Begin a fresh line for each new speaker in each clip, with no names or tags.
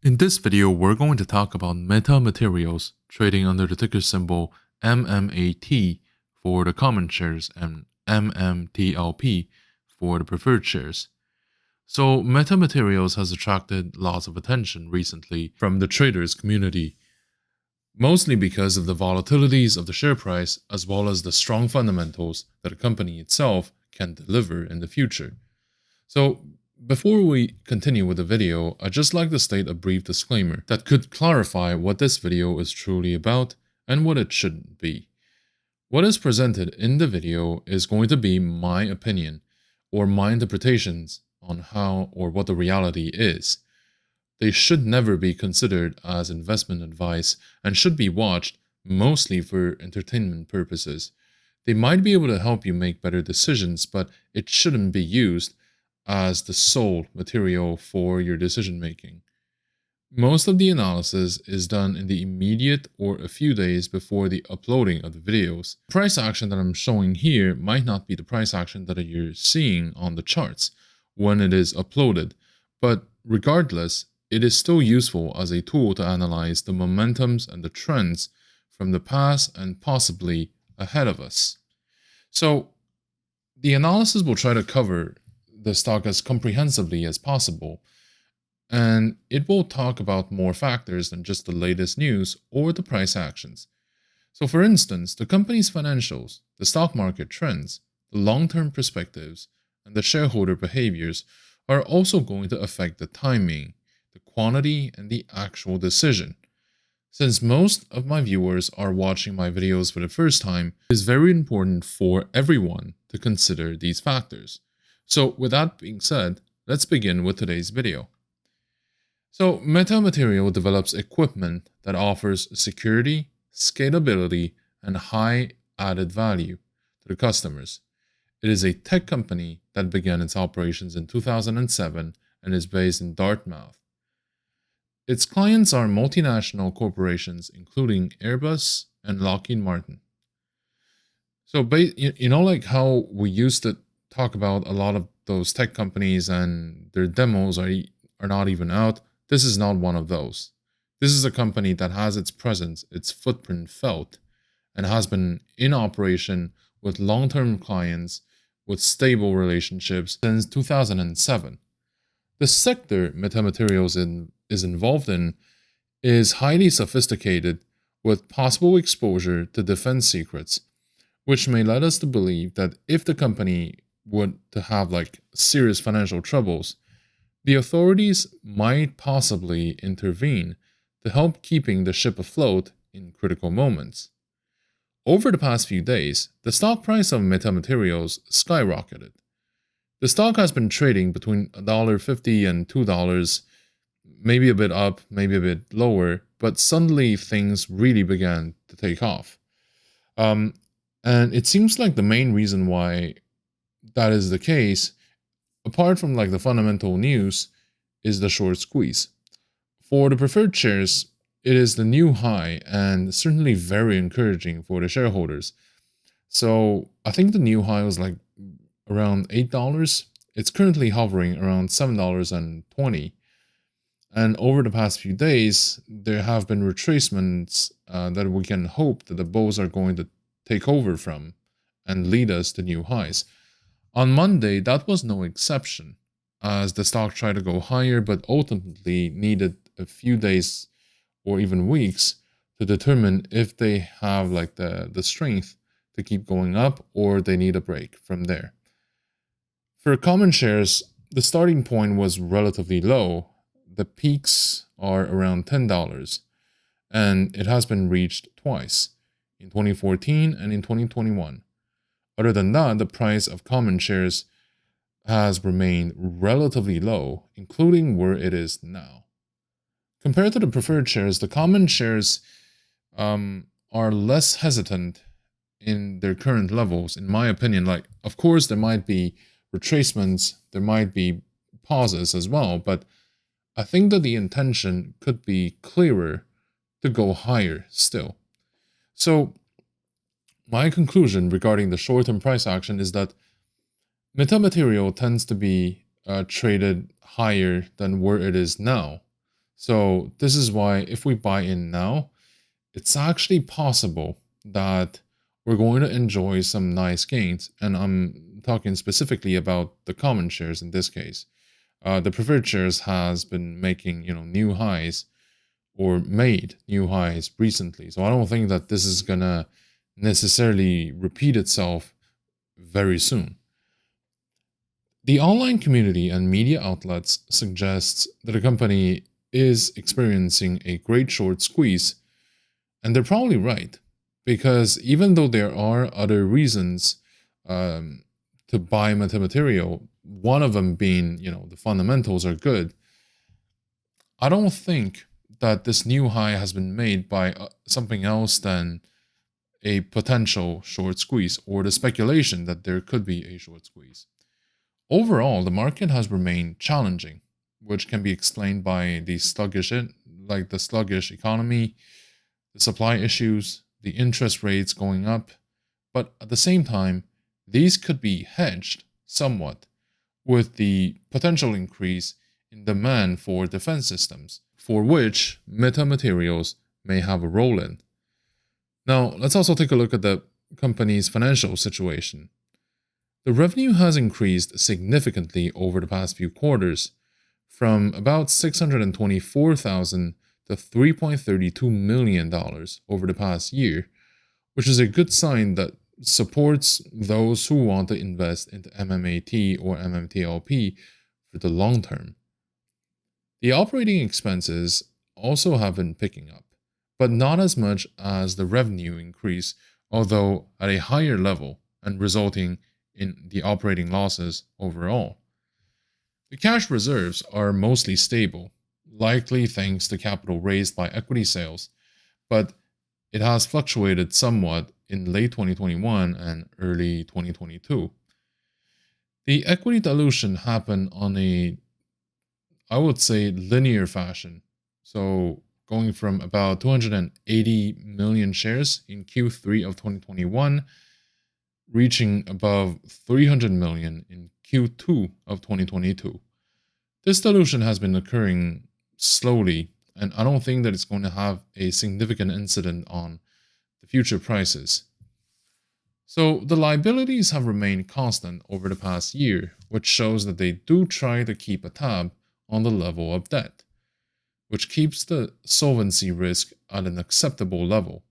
In this video, we're going to talk about Meta Materials trading under the ticker symbol MMAT for the common shares and MMTLP for the preferred shares. So Meta Materials has attracted lots of attention recently from the traders community, mostly because of the volatilities of the share price as well as the strong fundamentals that a company itself can deliver in the future. So before we continue with the video, I'd just like to state a brief disclaimer that could clarify what this video is truly about and what it shouldn't be. What is presented in the video is going to be my opinion or my interpretations on how or what the reality is. They should never be considered as investment advice and should be watched mostly for entertainment purposes. They might be able to help you make better decisions, but it shouldn't be used as the sole material for your decision making. Most of the analysis is done in the immediate or a few days before the uploading of the videos. The price action that I'm showing here might not be the price action that you're seeing on the charts when it is uploaded, but regardless, it is still useful as a tool to analyze the momentums and the trends from the past and possibly ahead of us. So the analysis will try to cover the stock as comprehensively as possible, and it will talk about more factors than just the latest news or the price actions. So for instance, the company's financials, the stock market trends, the long-term perspectives, and the shareholder behaviors are also going to affect the timing, the quantity, and the actual decision. Since most of my viewers are watching my videos for the first time, it is very important for everyone to consider these factors. So with that being said, let's begin with today's video. So Meta Material develops equipment that offers security, scalability, and high added value to the customers. It is a tech company that began its operations in 2007 and is based in Dartmouth. Its clients are multinational corporations including Airbus and Lockheed Martin. So like how we used to talk about a lot of those tech companies and their demos are not even out, this is not one of those. This is a company that has its presence, its footprint felt, and has been in operation with long-term clients with stable relationships since 2007. The sector Meta Materials is involved in is highly sophisticated with possible exposure to defense secrets, which may lead us to believe that if the company would to have serious financial troubles, the authorities might possibly intervene to help keeping the ship afloat in critical moments. Over the past few days, the stock price of Meta Materials skyrocketed. The stock has been trading between $1.50 and $2, maybe a bit up, maybe a bit lower, but suddenly things really began to take off. And it seems like the main reason why that is the case, apart from the fundamental news, is the short squeeze. For the preferred shares, it is the new high and certainly very encouraging for the shareholders. So I think the new high was around $8. It's currently hovering around $7.20. And over the past few days, there have been retracements that we can hope that the bulls are going to take over from and lead us to new highs. On Monday, that was no exception, as the stock tried to go higher but ultimately needed a few days or even weeks to determine if they have the strength to keep going up or they need a break from there. For common shares, the starting point was relatively low. The peaks are around $10, and it has been reached twice, in 2014 and in 2021. Other than that, the price of common shares has remained relatively low, including where it is now. Compared to the preferred shares, the common shares are less hesitant in their current levels, in my opinion. Of course, there might be retracements, there might be pauses as well, but I think that the intention could be clearer to go higher still. So my conclusion regarding the short-term price action is that Meta Material tends to be traded higher than where it is now. So this is why if we buy in now, it's actually possible that we're going to enjoy some nice gains. And I'm talking specifically about the common shares in this case. The preferred shares has been making, new highs or made new highs recently. So I don't think that this is gonna necessarily repeat itself very soon. The online community and media outlets suggests that the company is experiencing a great short squeeze, and they're probably right, because even though there are other reasons um, to buy metamaterial, one of them being, the fundamentals are good, I don't think that this new high has been made by something else than a potential short squeeze or the speculation that there could be a short squeeze. Overall, the market has remained challenging, which can be explained by the sluggish economy, the supply issues, the interest rates going up, but at the same time, these could be hedged somewhat with the potential increase in demand for defense systems, for which metamaterials may have a role in. Now, let's also take a look at the company's financial situation. The revenue has increased significantly over the past few quarters, from about $624,000 to $3.32 million over the past year, which is a good sign that supports those who want to invest into MMAT or MMTLP for the long term. The operating expenses also have been picking up, but not as much as the revenue increase, although at a higher level and resulting in the operating losses overall. The cash reserves are mostly stable, likely thanks to capital raised by equity sales, but it has fluctuated somewhat in late 2021 and early 2022. The equity dilution happened on a, I would say, linear fashion. So going from about 280 million shares in Q3 of 2021, reaching above 300 million in Q2 of 2022. This dilution has been occurring slowly, and I don't think that it's going to have a significant incident on the future prices. So the liabilities have remained constant over the past year, which shows that they do try to keep a tab on the level of debt, which keeps the solvency risk at an acceptable level.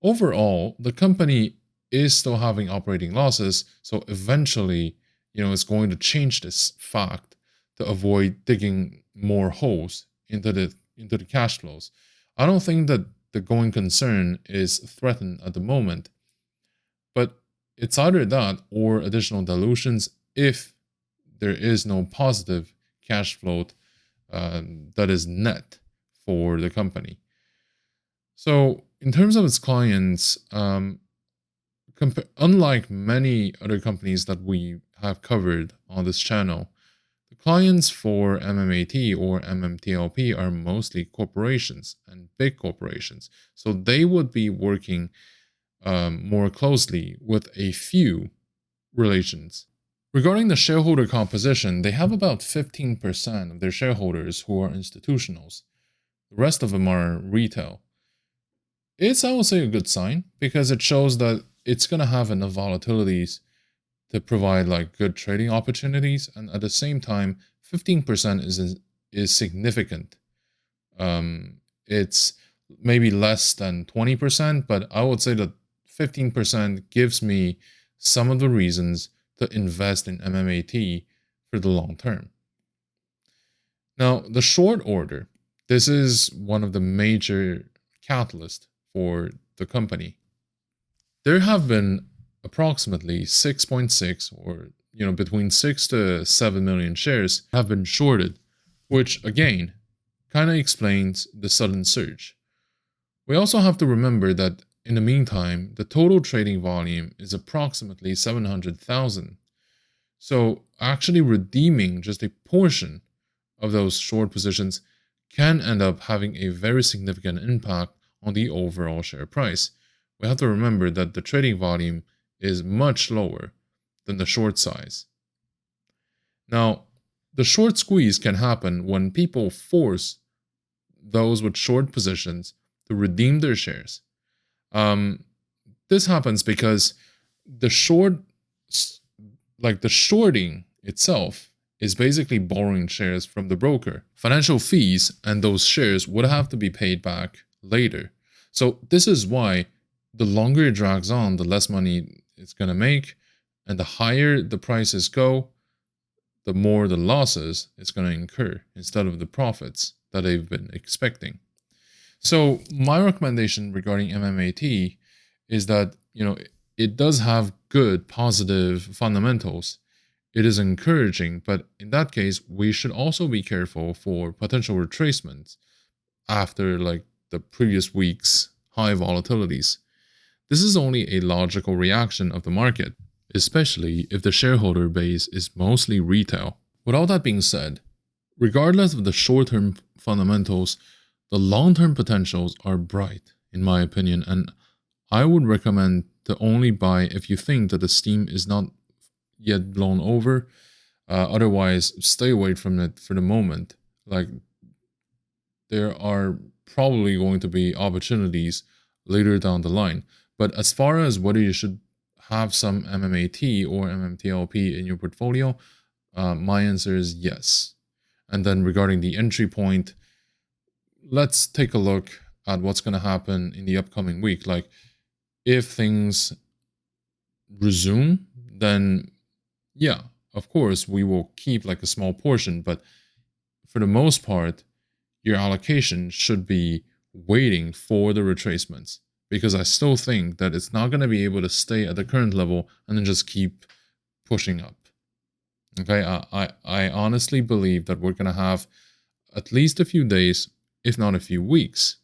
Overall, the company is still having operating losses, so eventually, it's going to change this fact to avoid digging more holes into the cash flows. I don't think that the going concern is threatened at the moment, but it's either that or additional dilutions if there is no positive cash flow that is net for the company. So, in terms of its clients, unlike many other companies that we have covered on this channel, the clients for MMAT or MMTLP are mostly corporations and big corporations. So they would be working more closely with a few relations. Regarding the shareholder composition, they have about 15% of their shareholders who are institutionals. The rest of them are retail. It's, I would say, a good sign because it shows that it's going to have enough volatilities to provide like good trading opportunities, and at the same time 15% is significant. It's maybe less than 20%, but I would say that 15% gives me some of the reasons to invest in MMAT for the long term. Now, the short order, this is one of the major catalysts for the company. There have been approximately 6.6 or between 6 to 7 million shares have been shorted, which again kind of explains the sudden surge. We also have to remember that in the meantime, the total trading volume is approximately 700,000. So actually redeeming just a portion of those short positions can end up having a very significant impact on the overall share price. We have to remember that the trading volume is much lower than the short size. Now, the short squeeze can happen when people force those with short positions to redeem their shares. Um, this happens because the short, like the shorting itself, is basically borrowing shares from the broker. Financial fees and those shares would have to be paid back later. So this is why the longer it drags on, the less money it's going to make, and the higher the prices go, the more the losses it's going to incur instead of the profits that they've been expecting. So my recommendation regarding MMAT is that, it does have good positive fundamentals. It is encouraging, but in that case, we should also be careful for potential retracements after like the previous week's high volatilities. This is only a logical reaction of the market, especially if the shareholder base is mostly retail. With all that being said, regardless of the short-term fundamentals, the long-term potentials are bright, in my opinion, and I would recommend to only buy if you think that the steam is not yet blown over. Otherwise, stay away from it for the moment. Like, there are probably going to be opportunities later down the line. But as far as whether you should have some MMAT or MMTLP in your portfolio, my answer is yes. And then regarding the entry point, let's take a look at what's going to happen in the upcoming week. Like, if things resume, then yeah, of course, we will keep like a small portion. But for the most part, your allocation should be waiting for the retracements, because I still think that it's not going to be able to stay at the current level and then just keep pushing up. Okay, I honestly believe that we're going to have at least a few days, if not a few weeks,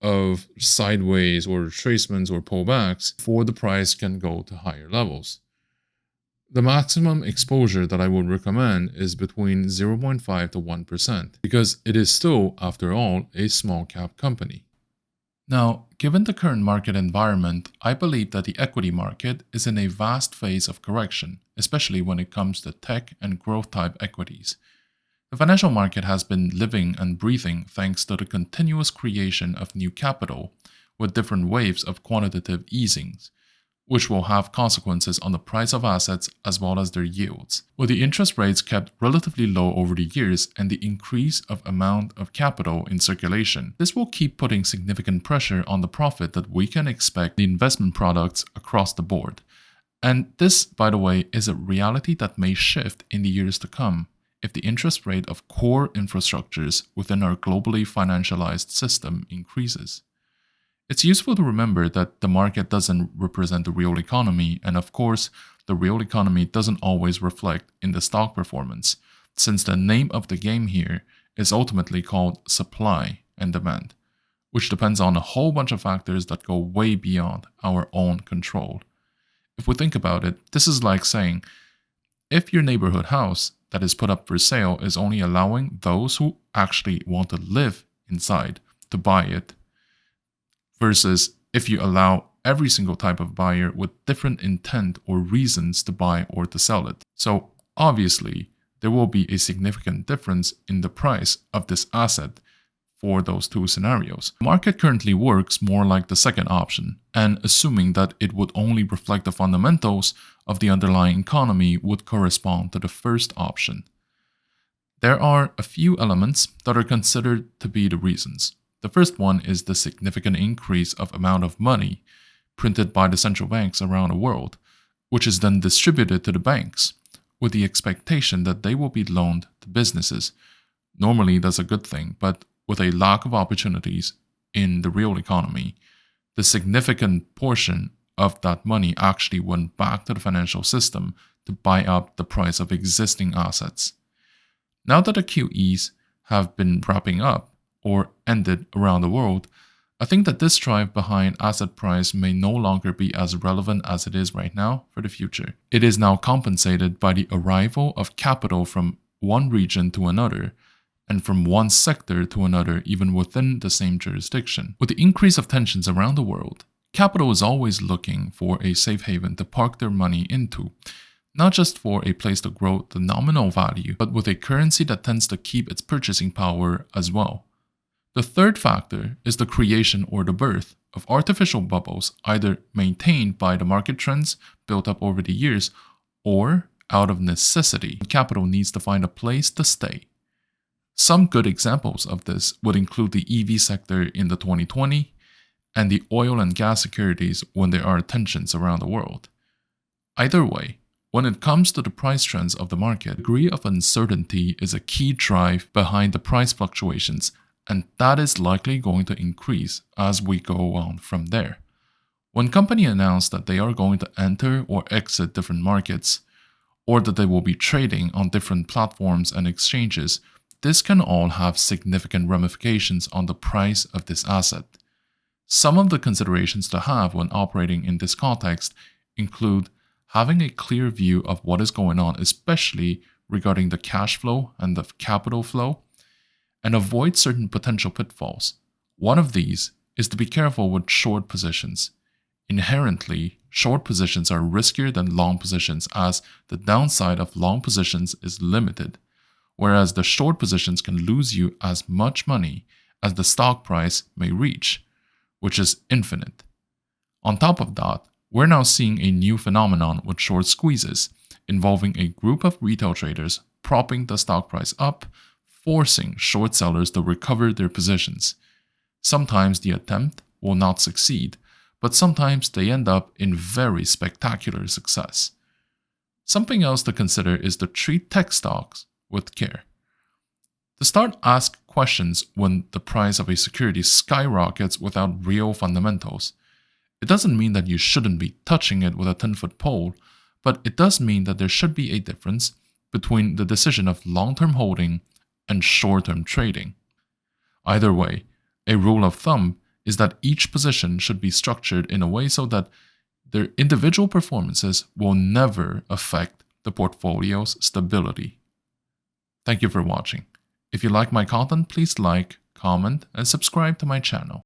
of sideways or retracements or pullbacks before the price can go to higher levels. The maximum exposure that I would recommend is between 0.5 to 1%, because it is still, after all, a small cap company. Now, given the current market environment, I believe that the equity market is in a vast phase of correction, especially when it comes to tech and growth type equities. The financial market has been living and breathing thanks to the continuous creation of new capital, with different waves of quantitative easings, which will have consequences on the price of assets as well as their yields. With the interest rates kept relatively low over the years and the increase of amount of capital in circulation, this will keep putting significant pressure on the profit that we can expect in investment products across the board. And this, by the way, is a reality that may shift in the years to come if the interest rate of core infrastructures within our globally financialized system increases. It's useful to remember that the market doesn't represent the real economy, and of course, the real economy doesn't always reflect in the stock performance, since the name of the game here is ultimately called supply and demand, which depends on a whole bunch of factors that go way beyond our own control. If we think about it, this is like saying, if your neighborhood house that is put up for sale is only allowing those who actually want to live inside to buy it, versus if you allow every single type of buyer with different intent or reasons to buy or to sell it. So obviously, there will be a significant difference in the price of this asset for those two scenarios. The market currently works more like the second option, and assuming that it would only reflect the fundamentals of the underlying economy would correspond to the first option. There are a few elements that are considered to be the reasons. The first one is the significant increase of amount of money printed by the central banks around the world, which is then distributed to the banks, with the expectation that they will be loaned to businesses. Normally, that's a good thing, but with a lack of opportunities in the real economy, the significant portion of that money actually went back to the financial system to buy up the price of existing assets. Now that the QEs have been wrapping up or ended around the world, I think that this drive behind asset price may no longer be as relevant as it is right now for the future. It is now compensated by the arrival of capital from one region to another, and from one sector to another even within the same jurisdiction. With the increase of tensions around the world, capital is always looking for a safe haven to park their money into, not just for a place to grow the nominal value, but with a currency that tends to keep its purchasing power as well. The third factor is the creation or the birth of artificial bubbles, either maintained by the market trends built up over the years or out of necessity. Capital needs to find a place to stay. Some good examples of this would include the EV sector in the 2020 and the oil and gas securities when there are tensions around the world. Either way, when it comes to the price trends of the market, the degree of uncertainty is a key drive behind the price fluctuations, and that is likely going to increase as we go on from there. When companies announce that they are going to enter or exit different markets, or that they will be trading on different platforms and exchanges, this can all have significant ramifications on the price of this asset. Some of the considerations to have when operating in this context include having a clear view of what is going on, especially regarding the cash flow and the capital flow, and avoid certain potential pitfalls. One of these is to be careful with short positions. Inherently, short positions are riskier than long positions as the downside of long positions is limited, whereas the short positions can lose you as much money as the stock price may reach, which is infinite. On top of that, we're now seeing a new phenomenon with short squeezes, involving a group of retail traders propping the stock price up, forcing short sellers to recover their positions. Sometimes the attempt will not succeed, but sometimes they end up in very spectacular success. Something else to consider is to treat tech stocks with care. To start, ask questions when the price of a security skyrockets without real fundamentals. It doesn't mean that you shouldn't be touching it with a 10-foot pole, but it does mean that there should be a difference between the decision of long-term holding and short-term trading. Either way, a rule of thumb is that each position should be structured in a way so that their individual performances will never affect the portfolio's stability. Thank you for watching. If you like my content, please like, comment, and subscribe to my channel.